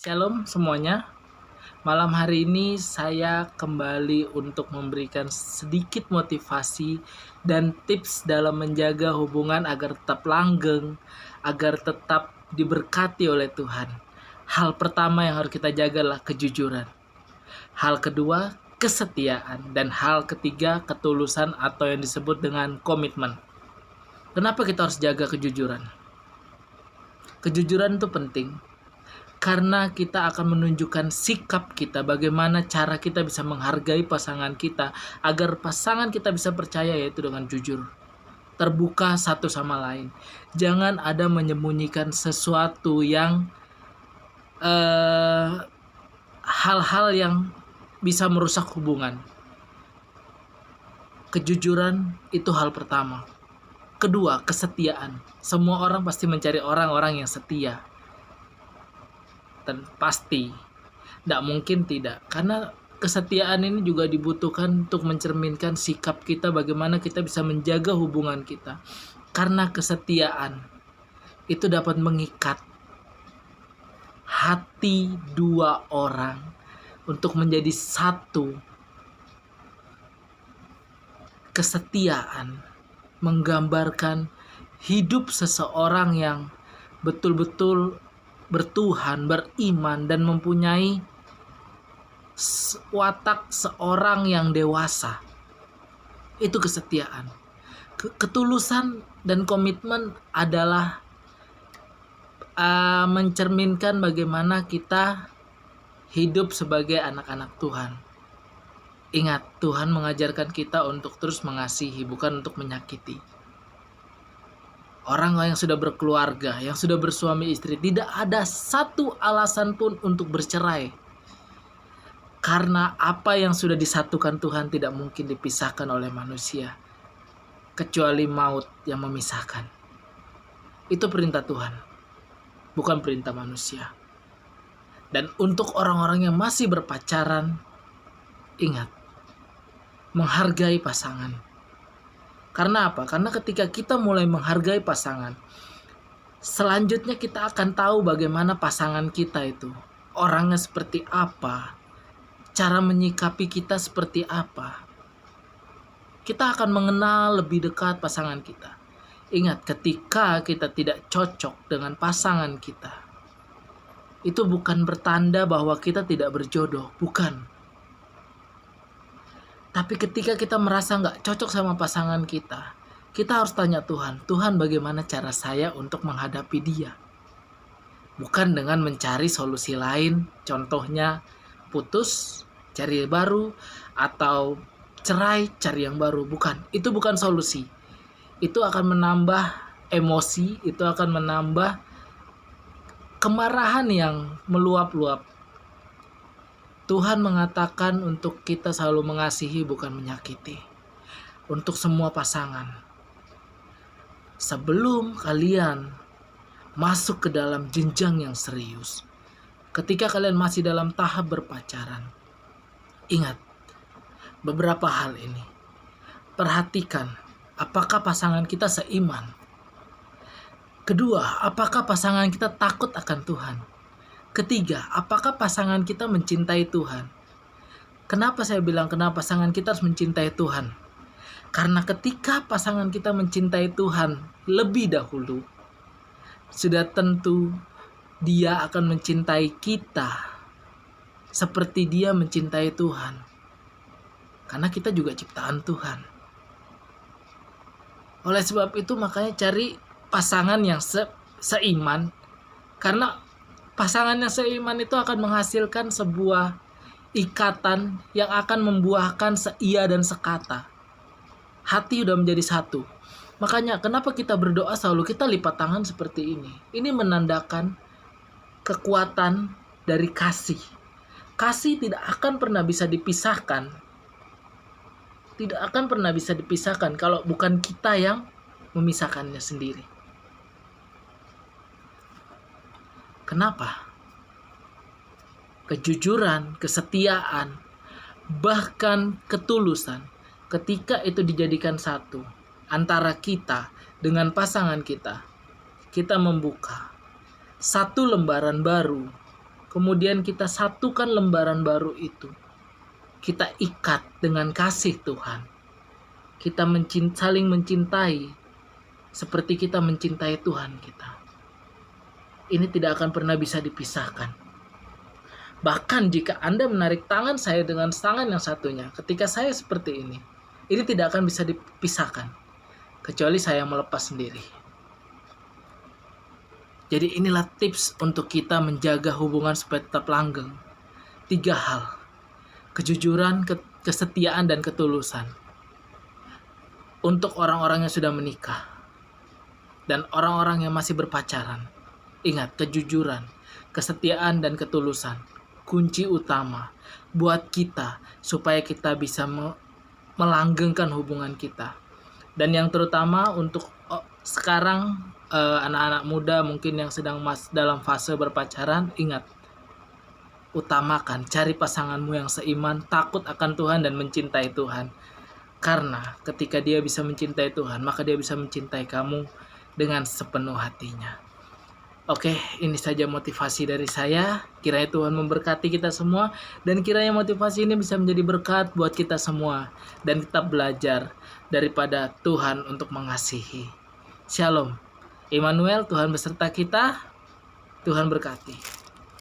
Shalom semuanya. Malam hari ini saya kembali untuk memberikan sedikit motivasi dan tips dalam menjaga hubungan agar tetap langgeng, agar tetap diberkati oleh Tuhan. Hal pertama yang harus kita jaga adalah kejujuran. Hal kedua, kesetiaan. Dan hal ketiga, ketulusan atau yang disebut dengan komitmen. Kenapa kita harus jaga kejujuran? Kejujuran itu penting. Karena kita akan menunjukkan sikap kita, bagaimana cara kita bisa menghargai pasangan kita, agar pasangan kita bisa percaya, yaitu dengan jujur, terbuka satu sama lain. Jangan ada menyembunyikan sesuatu yang hal-hal yang bisa merusak hubungan. Kejujuran itu hal pertama. Kedua, kesetiaan. Semua orang pasti mencari orang-orang yang setia. Dan pasti tidak mungkin tidak, karena kesetiaan ini juga dibutuhkan untuk mencerminkan sikap kita, bagaimana kita bisa menjaga hubungan kita. Karena kesetiaan itu dapat mengikat hati dua orang untuk menjadi satu. Kesetiaan menggambarkan hidup seseorang yang betul-betul bertuhan, beriman, dan mempunyai watak seorang yang dewasa. Itu kesetiaan. Ketulusan dan komitmen adalah mencerminkan bagaimana kita hidup sebagai anak-anak Tuhan. Ingat, Tuhan mengajarkan kita untuk terus mengasihi, bukan untuk menyakiti. Orang yang sudah berkeluarga, yang sudah bersuami istri, tidak ada satu alasan pun untuk bercerai. Karena apa yang sudah disatukan Tuhan tidak mungkin dipisahkan oleh manusia, kecuali maut yang memisahkan. Itu perintah Tuhan, bukan perintah manusia. Dan untuk orang-orang yang masih berpacaran, ingat, menghargai pasangan. Karena apa? Karena ketika kita mulai menghargai pasangan, selanjutnya kita akan tahu bagaimana pasangan kita itu orangnya seperti apa, cara menyikapi kita seperti apa. Kita akan mengenal lebih dekat pasangan kita. Ingat, ketika kita tidak cocok dengan pasangan kita, itu bukan bertanda bahwa kita tidak berjodoh, bukan. Tapi ketika kita merasa nggak cocok sama pasangan kita harus tanya Tuhan, Tuhan bagaimana cara saya untuk menghadapi dia? Bukan dengan mencari solusi lain, contohnya putus, cari yang baru, atau cerai, cari yang baru. Bukan, itu bukan solusi. Itu akan menambah emosi, itu akan menambah kemarahan yang meluap-luap. Tuhan mengatakan untuk kita selalu mengasihi, bukan menyakiti. Untuk semua pasangan, sebelum kalian masuk ke dalam jenjang yang serius, ketika kalian masih dalam tahap berpacaran, ingat beberapa hal ini. Perhatikan, apakah pasangan kita seiman? Kedua, apakah pasangan kita takut akan Tuhan? Ketiga, apakah pasangan kita mencintai Tuhan? Kenapa saya bilang kenapa pasangan kita harus mencintai Tuhan? Karena ketika pasangan kita mencintai Tuhan lebih dahulu, sudah tentu dia akan mencintai kita seperti dia mencintai Tuhan. Karena kita juga ciptaan Tuhan. Oleh sebab itu makanya cari pasangan yang seiman. Karena pasangan yang seiman itu akan menghasilkan sebuah ikatan yang akan membuahkan seia dan sekata. Hati udah menjadi satu. Makanya kenapa kita berdoa selalu kita lipat tangan seperti ini. Ini menandakan kekuatan dari kasih. Kasih tidak akan pernah bisa dipisahkan. Tidak akan pernah bisa dipisahkan kalau bukan kita yang memisahkannya sendiri. Kenapa? Kejujuran, kesetiaan, bahkan ketulusan, ketika itu dijadikan satu antara kita dengan pasangan kita, kita membuka satu lembaran baru kemudian kita satukan lembaran baru itu. Kita ikat dengan kasih Tuhan. Kita saling mencintai seperti kita mencintai Tuhan kita. Ini tidak akan pernah bisa dipisahkan. Bahkan jika Anda menarik tangan saya dengan tangan yang satunya, ketika saya seperti ini tidak akan bisa dipisahkan. Kecuali saya melepas sendiri. Jadi inilah tips untuk kita menjaga hubungan supaya tetap langgeng. 3 hal. Kejujuran, kesetiaan, dan ketulusan. Untuk orang-orang yang sudah menikah dan orang-orang yang masih berpacaran, ingat, kejujuran, kesetiaan, dan ketulusan kunci utama buat kita supaya kita bisa melanggengkan hubungan kita. Dan yang terutama untuk sekarang anak-anak muda mungkin yang sedang dalam fase berpacaran, ingat, utamakan cari pasanganmu yang seiman, takut akan Tuhan, dan mencintai Tuhan. Karena ketika dia bisa mencintai Tuhan, maka dia bisa mencintai kamu dengan sepenuh hatinya. Oke, ini saja motivasi dari saya. Kiranya Tuhan memberkati kita semua, dan kiranya motivasi ini bisa menjadi berkat buat kita semua, dan kita belajar daripada Tuhan untuk mengasihi. Shalom. Immanuel, Tuhan beserta kita. Tuhan berkati.